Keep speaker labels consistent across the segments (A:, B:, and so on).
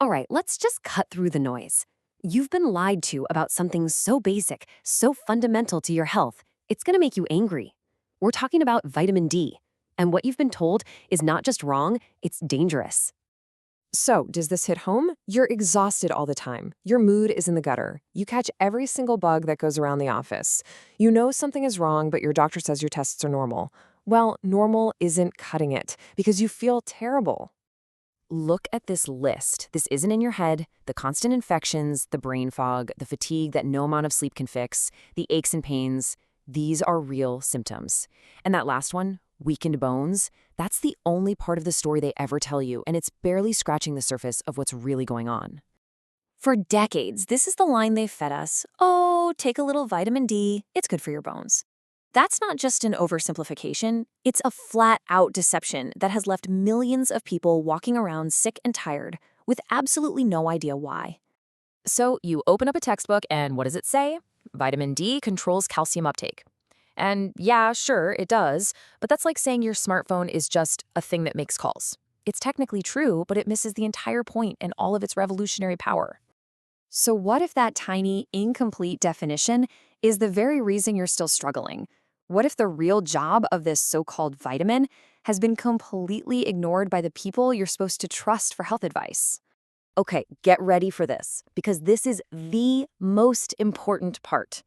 A: All right, let's just cut through the noise. You've been lied to about something so basic, so fundamental to your health, it's going to make you angry. We're talking about vitamin D. And what you've been told is not just wrong, it's dangerous.
B: So, does this hit home? You're exhausted all the time. Your mood is in the gutter. You catch every single bug that goes around the office. You know something is wrong, but your doctor says your tests are normal. Well, normal isn't cutting it because you feel terrible.
A: Look at this list. This isn't in your head. The constant infections, the brain fog, the fatigue that no amount of sleep can fix, the aches and pains, these are real symptoms. And that last one, weakened bones, that's the only part of the story they ever tell you, and it's barely scratching the surface of what's really going on. For decades, this is the line they've fed us. Oh, take a little vitamin D, it's good for your bones. That's not just an oversimplification, it's a flat-out deception that has left millions of people walking around sick and tired with absolutely no idea why. So you open up a textbook and what does it say? Vitamin D controls calcium uptake. And yeah, sure, it does, but that's like saying your smartphone is just a thing that makes calls. It's technically true, but it misses the entire point and all of its revolutionary power. So what if that tiny, incomplete definition is the very reason you're still struggling? What if the real job of this so-called vitamin has been completely ignored by the people you're supposed to trust for health advice? Okay, get ready for this, because this is the most important part.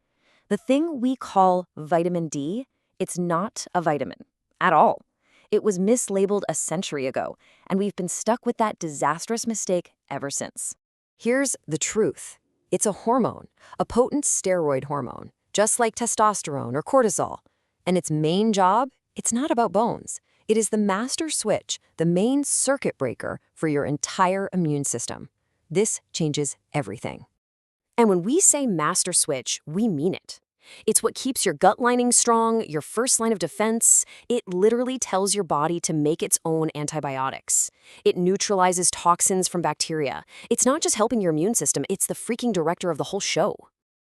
A: The thing we call vitamin D, it's not a vitamin at all. It was mislabeled a century ago, and we've been stuck with that disastrous mistake ever since. Here's the truth. It's a hormone, a potent steroid hormone, just like testosterone or cortisol. And its main job, it's not about bones. It is the master switch, the main circuit breaker for your entire immune system. This changes everything. And when we say master switch, we mean it. It's what keeps your gut lining strong, your first line of defense. It literally tells your body to make its own antibiotics. It neutralizes toxins from bacteria. It's not just helping your immune system, it's the freaking director of the whole show.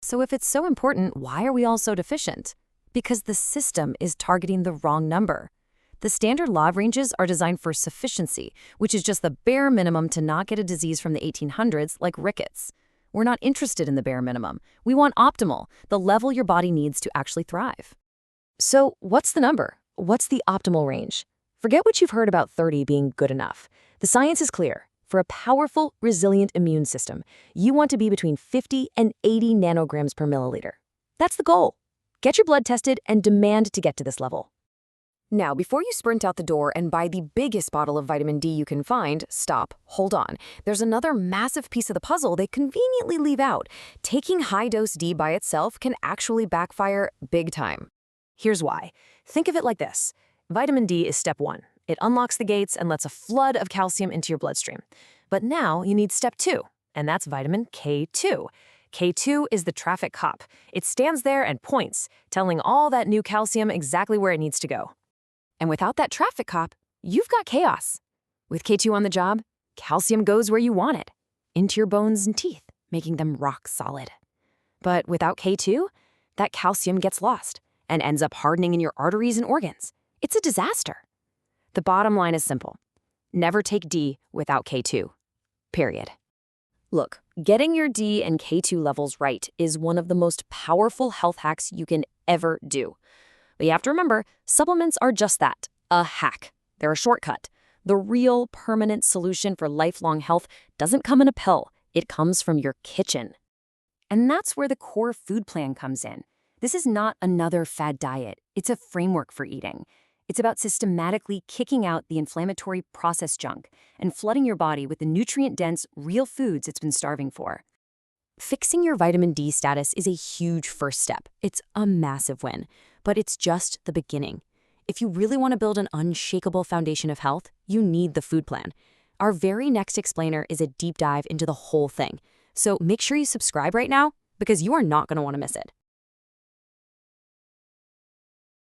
A: So if it's so important, why are we all so deficient? Because the system is targeting the wrong number. The standard law ranges are designed for sufficiency, which is just the bare minimum to not get a disease from the 1800s like rickets. We're not interested in the bare minimum. We want optimal, the level your body needs to actually thrive. So what's the number? What's the optimal range? Forget what you've heard about 30 being good enough. The science is clear. For a powerful, resilient immune system, you want to be between 50 and 80 nanograms per milliliter. That's the goal. Get your blood tested and demand to get to this level. Now, before you sprint out the door and buy the biggest bottle of vitamin D you can find, stop, hold on. There's another massive piece of the puzzle they conveniently leave out. Taking high-dose D by itself can actually backfire big time. Here's why. Think of it like this. Vitamin D is step one. It unlocks the gates and lets a flood of calcium into your bloodstream. But now you need step two, and that's vitamin K2. K2 is the traffic cop. It stands there and points, telling all that new calcium exactly where it needs to go. And without that traffic cop, you've got chaos. With K2 on the job, calcium goes where you want it, into your bones and teeth, making them rock solid. But without K2, that calcium gets lost and ends up hardening in your arteries and organs. It's a disaster. The bottom line is simple. Never take D without K2. Period. Look, getting your D and K2 levels right is one of the most powerful health hacks you can ever do. But you have to remember, supplements are just that, a hack. They're a shortcut. The real, permanent solution for lifelong health doesn't come in a pill. It comes from your kitchen. And that's where the core food plan comes in. This is not another fad diet. It's a framework for eating. It's about systematically kicking out the inflammatory processed junk and flooding your body with the nutrient-dense, real foods it's been starving for. Fixing your vitamin D status is a huge first step. It's a massive win, but it's just the beginning. If you really want to build an unshakable foundation of health, you need the food plan. Our very next explainer is a deep dive into the whole thing. So make sure you subscribe right now because you are not going to want to miss it.